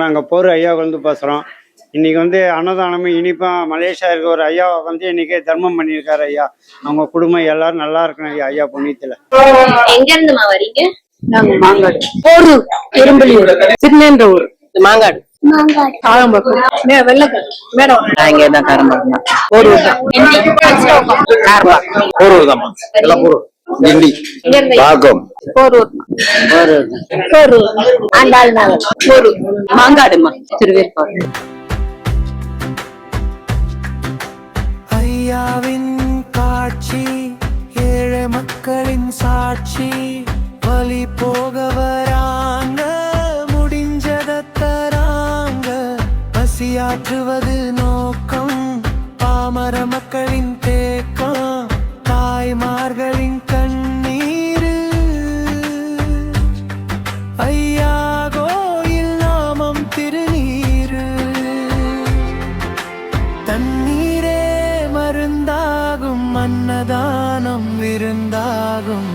நாங்கள் போர் ஐயா பேசுகிறோம். இன்னைக்கு அன்னதானமும் இனிப்பும் மலேசியா இருக்க ஒரு ஐயா இன்னைக்கு தர்மம் பண்ணியிருக்காரு ஐயா. அவங்க குடும்பம் எல்லாரும் நல்லா இருக்கணும் ஐயா. ஐயா புண்ணியத்துல. எங்க இருந்துமா வரீங்க? நாங்க மாங்காடு, போரூர், இரும்பலியூர், திருநென்ற ஊர், மாங்காடு, காரம்பாக்கம், வெள்ளக்காடு, மேடம். நான் இங்கே தான் காரம்பாக்கம், போரூர் தான். காரம்பாக்கம், போரூர் தான். எல்லாம் போரூர். கிண்டி, பாக்கம், போரூர், போரூர், ஆண்டாள் நகர், போரூர், மாங்காடுமா, திருவேற்காடு. ஐயாவின் காட்சி, ஏழை மக்களின் சாட்சி, வழி போக வராங்க, முடிஞ்சத தராங்க, பசியாற்றுவது நோக்கம், பாமர மக்களின் தேக்கம், தாய்மார்களின் கண்ணீரு, ஐயா கோயில் நாமம் திருநீரு, தண்ணீரே மருந்தாகும், அன்னதானம் விருந்தாகும்.